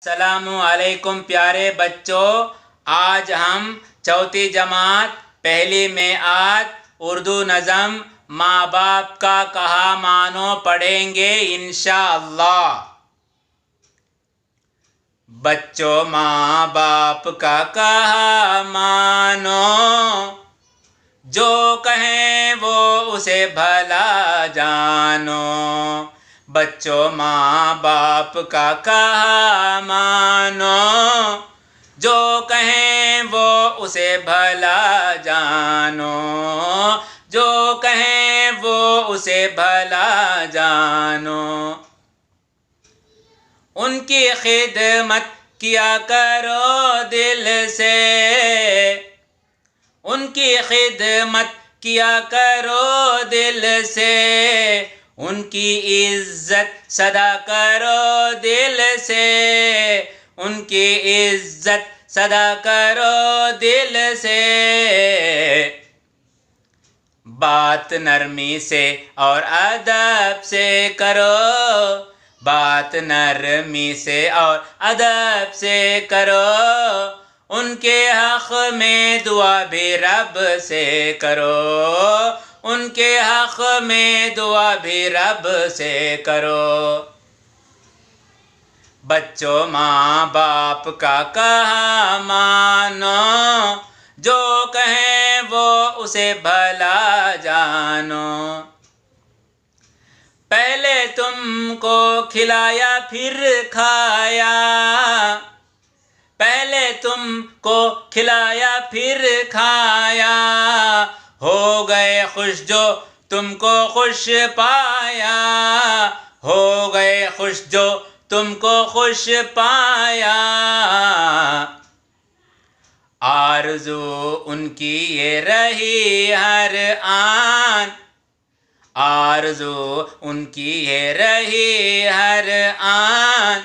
السلام علیکم پیارے بچوں، آج ہم چوتھی جماعت پہلی میعاد اردو نظم ماں باپ کا کہا مانو پڑھیں گے انشاءاللہ۔ بچوں ماں باپ کا کہا مانو، جو کہیں وہ اسے بھلا جانو۔ بچوں ماں باپ کا کہا مانو، جو کہیں وہ اسے بھلا جانو۔ جو کہیں وہ اسے بھلا جانو۔ ان کی خدمت کیا کرو دل سے، ان کی خدمت کیا کرو دل سے۔ ان کی عزت سدا کرو دل سے، ان کی عزت سدا کرو دل سے۔ بات نرمی سے اور ادب سے کرو، بات نرمی سے اور ادب سے کرو۔ ان کے حق میں دعا بھی رب سے کرو، ان کے حق میں دعا بھی رب سے کرو۔ بچوں ماں باپ کا کہا مانو، جو کہیں وہ اسے بھلا جانو۔ پہلے تم کو کھلایا پھر کھایا، پہلے تم کو کھلایا پھر کھایا۔ ہو گئے خوش جو تم کو خوش پایا، ہو گئے خوش جو تم کو خوش پایا۔ آرزو ان کی یہ رہی ہر آن، آرزو ان کی یہ رہی ہر آن۔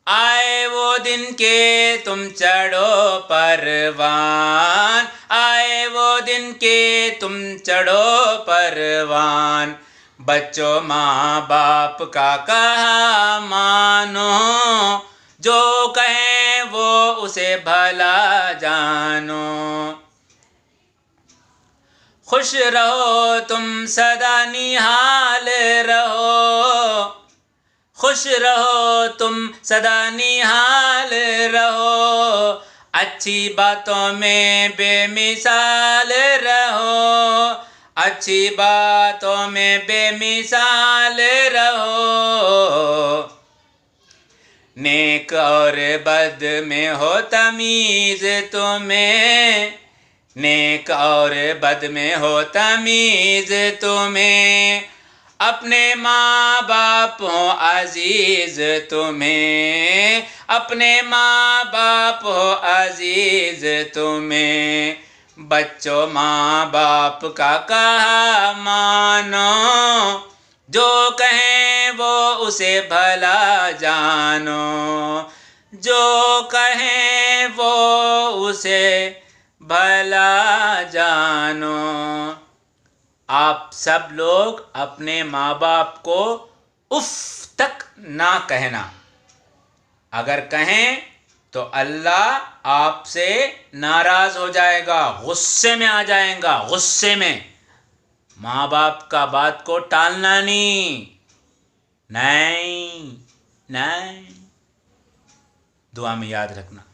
آئے وہ دن کہ تم چڑھو پروان، آئے وہ دن کہ تم چڑھو پروان۔ بچوں ماں باپ کا کہا مانو، جو کہیں وہ اسے بھلا جانو۔ خوش رہو تم سدا نہال رہو، خوش رہو تم سدا نہال رہو۔ اچھی باتوں میں بے مثال رہو، اچھی باتوں میں بے مثال رہو۔ نیک اور بد میں ہو تمیز تمہیں، نیک اور بد میں ہو تمیز تمہیں۔ اپنے ماں باپ ہو عزیز تمہیں، اپنے ماں باپ ہو عزیز تمہیں۔ بچوں ماں باپ کا کہا مانو، جو کہیں وہ اسے بھلا جانو، جو کہیں وہ اسے بھلا جانو۔ آپ سب لوگ اپنے ماں باپ کو اف تک نہ کہنا، اگر کہیں تو اللہ آپ سے ناراض ہو جائے گا، غصے میں آ جائے گا، غصے میں۔ ماں باپ کا بات کو ٹالنا نہیں، نہیں نہیں، دعا میں یاد رکھنا۔